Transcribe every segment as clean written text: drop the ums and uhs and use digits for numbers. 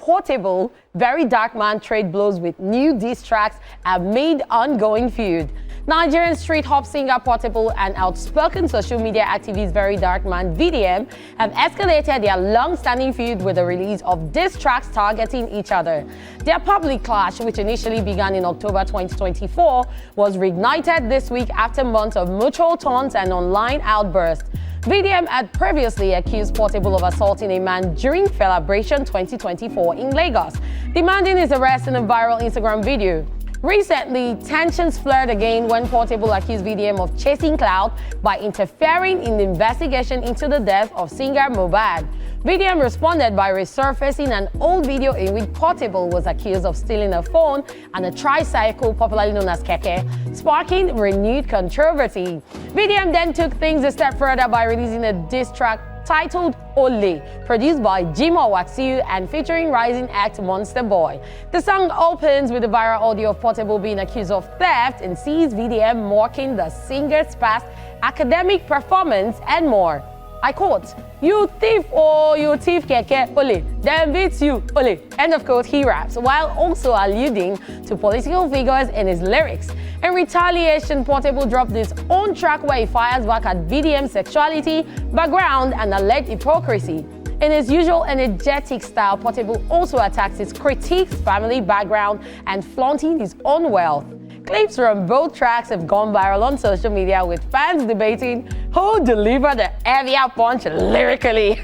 Portable, Very Dark Man trade blows with new diss tracks amid ongoing feud. Nigerian street hop singer Portable and outspoken social media activist Very Dark Man VDM have escalated their long-standing feud with the release of diss tracks targeting each other. Their public clash, which initially began in October 2024, was reignited this week after months of mutual taunts and online outbursts. VDM had previously accused Portable of assaulting a man during Celebration 2024 in Lagos, demanding his arrest in a viral Instagram video. Recently, tensions flared again when Portable accused VDM of chasing clout by interfering in the investigation into the death of singer Mohbad. VDM responded by resurfacing an old video in which Portable was accused of stealing a phone and a tricycle, popularly known as keke, sparking renewed controversy. VDM then took things a step further by releasing a diss track titled Ole, produced by Jima Waxiu and featuring rising act Monster Boy. The song opens with the viral audio of Portable being accused of theft and sees VDM mocking the singer's past academic performance and more. I quote, "You thief, oh, you thief keke, ole, then beats you, ole." End of quote, he raps, while also alluding to political figures in his lyrics. In retaliation, Portable dropped his own track where he fires back at VDM's sexuality, background, and alleged hypocrisy. In his usual energetic style, Portable also attacks his critique's family background and flaunting his own wealth. Clips from both tracks have gone viral on social media, with fans debating who delivered the heavier punch lyrically.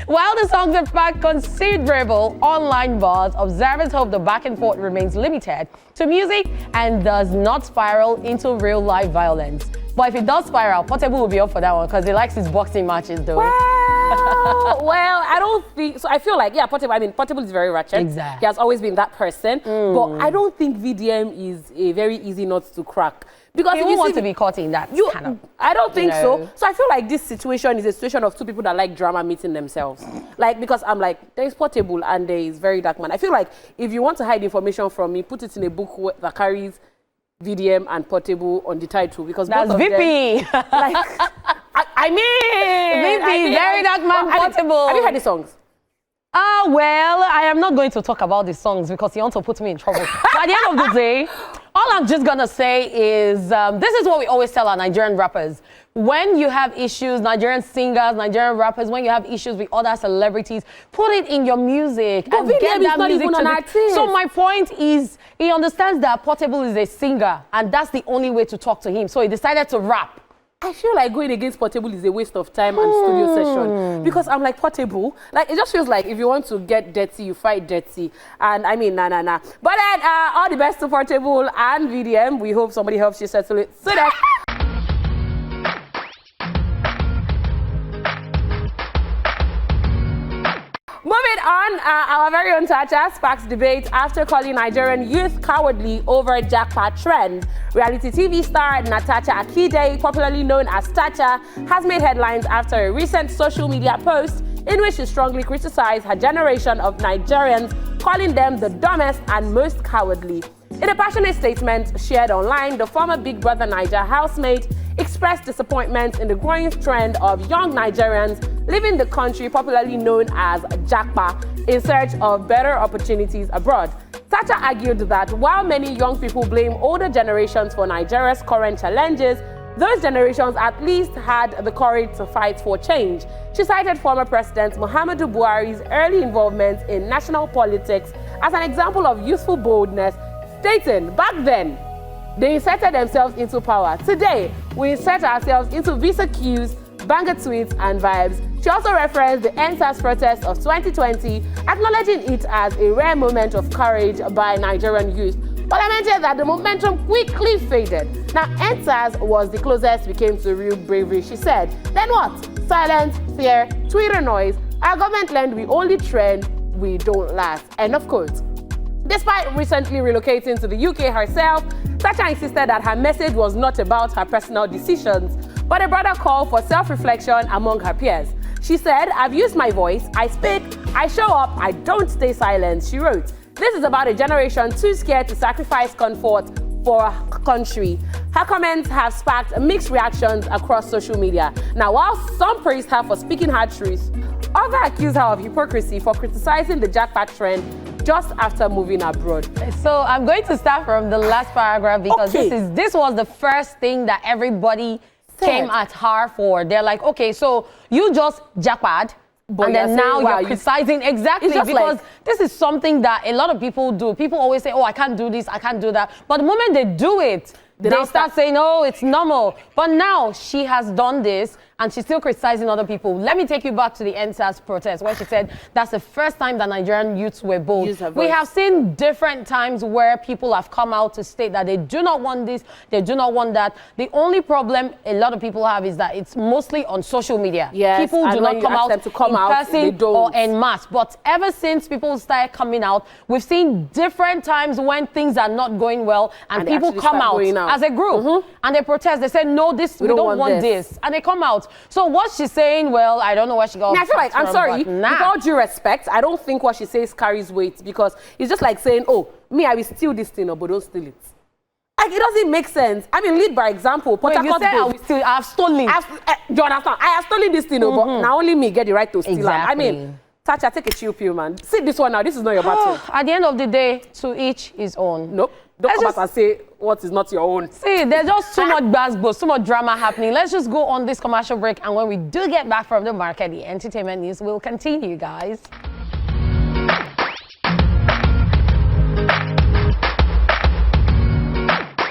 While the songs have sparked considerable online buzz, observers hope the back and forth remains limited to music and does not spiral into real-life violence. But if it does spiral, Portable will be up for that one because he likes his boxing matches, though. Well, I don't think so. I feel like, yeah, Portable is very ratchet. Exactly. He has always been that person. But I don't think VDM is a very easy nut to crack. Because you won't want to be caught in that kind of. I don't think so. So I feel like this situation is a situation of two people that like drama meeting themselves. Like, because I'm like, there is Portable and there is Very Dark Man. I feel like if you want to hide information from me, put it in a book that carries VDM and Portable on the title, because that's both of VP. Them, like, I mean, VP, Very Dark Man, Portable. Have you heard the songs? Well, I am not going to talk about the songs because you want to put me in trouble. But at the end of the day, all I'm just gonna say is this is what we always tell our Nigerian rappers. When you have issues, Nigerian singers, Nigerian rappers, when you have issues with other celebrities, put it in your music and get that music to the... So my point is, he understands that Portable is a singer and that's the only way to talk to him. So he decided to rap. I feel like going against Portable is a waste of time and studio session, because I'm like, Portable, like, it just feels like if you want to get dirty, you fight dirty. And I mean, nah. But then, all the best to Portable and VDM. We hope somebody helps you settle it. So that. Moving on, our very own Tatcha sparks debate after calling Nigerian youth cowardly over Japa trend. Reality TV star Tacha Akide, popularly known as Tacha, has made headlines after a recent social media post in which she strongly criticized her generation of Nigerians, calling them the dumbest and most cowardly. In a passionate statement shared online, the former Big Brother Naija housemate expressed disappointment in the growing trend of young Nigerians leaving the country, popularly known as Japa, in search of better opportunities abroad. Tacha argued that while many young people blame older generations for Nigeria's current challenges, those generations at least had the courage to fight for change. She cited former President Muhammadu Buhari's early involvement in national politics as an example of youthful boldness, stating, back then, they inserted themselves into power. Today, we insert ourselves into visa queues, banger tweets, and vibes. She also referenced the NSAS protest of 2020, acknowledging it as a rare moment of courage by Nigerian youth, but lamented that the momentum quickly faded. Now, NSAS was the closest we came to real bravery, she said. Then what? Silence, fear, Twitter noise. Our government learned we only trend, we don't last. End of quote. Despite recently relocating to the UK herself, Tacha insisted that her message was not about her personal decisions, but a broader call for self-reflection among her peers. She said, "I've used my voice, I speak, I show up, I don't stay silent," she wrote. This is about a generation too scared to sacrifice comfort for a country. Her comments have sparked mixed reactions across social media. Now, while some praised her for speaking her truth, Others accuse her of hypocrisy for criticizing the jackpot trend just after moving abroad. So I'm going to start from the last paragraph because this was the first thing that everybody came at her for. They're like, okay, so you just jackpot, and then now you're criticizing because this is something that a lot of people do. People always say, oh, I can't do this, I can't do that. But the moment they do it, they start saying, oh, it's normal. But now she has done this and she's still criticizing other people. Let me take you back to the NSAS protest where she said that's the first time that Nigerian youths were bold. We have seen different times where people have come out to state that they do not want this, they do not want that. The only problem a lot of people have is that it's mostly on social media. Yes, people do not come out in person or en masse. But ever since people started coming out, we've seen different times when things are not going well and people come out as a group and they protest. They say, no, we don't want this. And they come out. So what she's saying, well, I don't know what she got. I feel like, I'm sorry, with all due respect, I don't think what she says carries weight because it's just like saying, oh, me, I will steal this thing, but don't steal it. Like, it doesn't make sense. I mean, lead by example. Wait, you say I have stolen. Do you understand? I have stolen this thing, but now only me get the right to steal it. I mean, Tatcha, take a chill pill, man. See this one now. This is not your battle. At the end of the day, to each his own. Nope. Don't come out and say what is not your own. See, there's just too much buzz, too much drama happening. Let's just go on this commercial break, and when we do get back from the market, the entertainment news will continue, guys.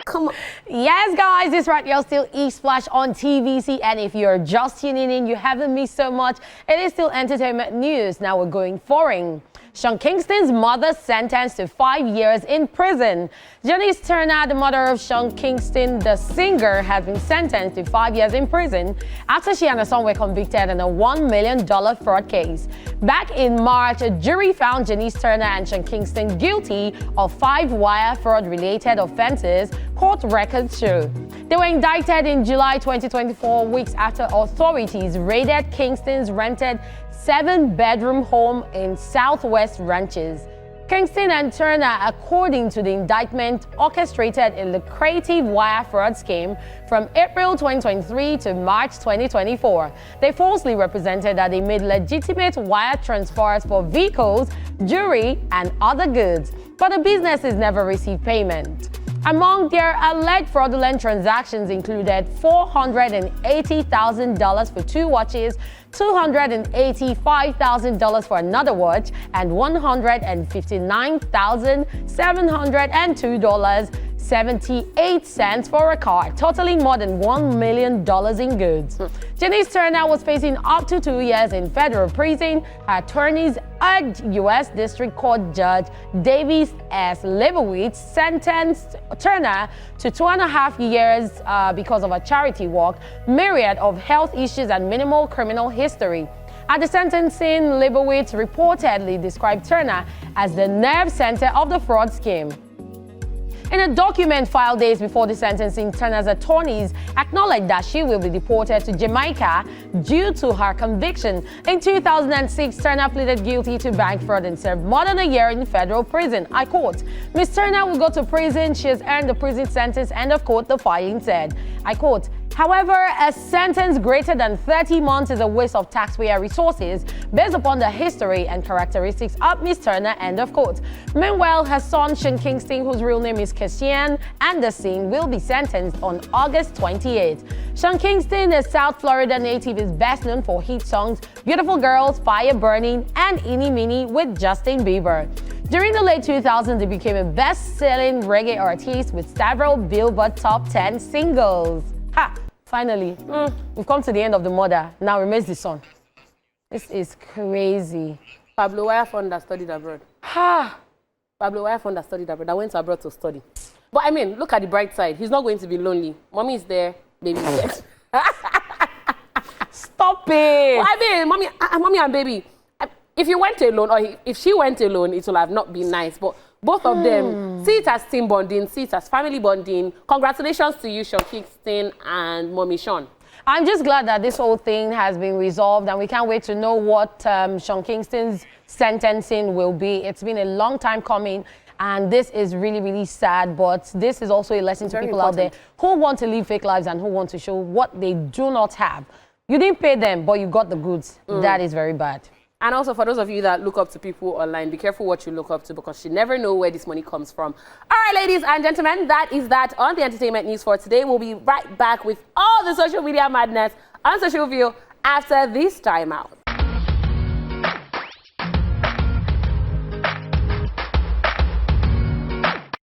Come on. Yes, guys, it's right. You're still E-Splash on TVC, and if you're just tuning in, you haven't missed so much. It is still entertainment news. Now we're going foreign. Kingston's mother sentenced to 5 years in prison. Janice Turner, the mother of Kingston, the singer, has been sentenced to 5 years in prison after she and her son were convicted in a $1 million fraud case. Back in March, a jury found Janice Turner and Kingston guilty of 5 wire fraud-related offenses, court records show. They were indicted in July 2024, weeks after authorities raided Kingston's rented 7-bedroom home in Southwest Ranches. Kingston and Turner, according to the indictment, orchestrated a lucrative wire fraud scheme from April 2023 to March 2024. They falsely represented that they made legitimate wire transfers for vehicles, jewelry, and other goods, but the businesses never received payment. Among their alleged fraudulent transactions included $480,000 for 2 watches, $285,000 for another watch, and $159,702.78 for a car, totaling more than $1 million in goods. Janice Turner was facing up to 2 years in federal prison. Her attorneys urged U.S. District Court Judge Davis S. Leibowitz sentenced Turner to 2.5 years because of a charity work, myriad of health issues, and minimal criminal history. At the sentencing, Leibowitz reportedly described Turner as the nerve center of the fraud scheme. In a document filed days before the sentencing, Turner's attorneys acknowledged that she will be deported to Jamaica due to her conviction. In 2006, Turner pleaded guilty to bank fraud and served more than a year in federal prison. I quote, Ms. Turner will go to prison. She has earned the prison sentence, end of quote, the filing said. I quote, however, a sentence greater than 30 months is a waste of taxpayer resources based upon the history and characteristics of Ms. Turner, end of quote. Meanwhile, her son, Kingston, whose real name is Cassian Anderson, will be sentenced on August 28th. Kingston, a South Florida native, is best known for hit songs Beautiful Girls, Fire Burning, and Eeny Meeny with Justin Bieber. During the late 2000s, he became a best-selling reggae artist with several Billboard Top 10 singles. Ha! Finally, we've come to the end of the mother. Now remains the son. This is crazy. Pablo Wirefonda studied abroad. Ha! Pablo Wirefonda studied abroad. I went abroad to study. But I mean, look at the bright side. He's not going to be lonely. Mommy is there. Baby is there. Stop it! Well, I mean, mommy and baby. If you went alone, or if she went alone, it will have not been nice. But both of them, see it as team bonding, see it as family bonding. Congratulations to you, Kingston and Mommy Sean. I'm just glad that this whole thing has been resolved, and we can't wait to know what Kingston's sentencing will be. It's been a long time coming, and this is really, really sad, but this is also a lesson to people out there who want to live fake lives and who want to show what they do not have. You didn't pay them, but you got the goods. That is very bad. And also, for those of you that look up to people online, be careful what you look up to because you never know where this money comes from. All right, ladies and gentlemen, that is that on the entertainment news for today. We'll be right back with all the social media madness on Social View after this time out.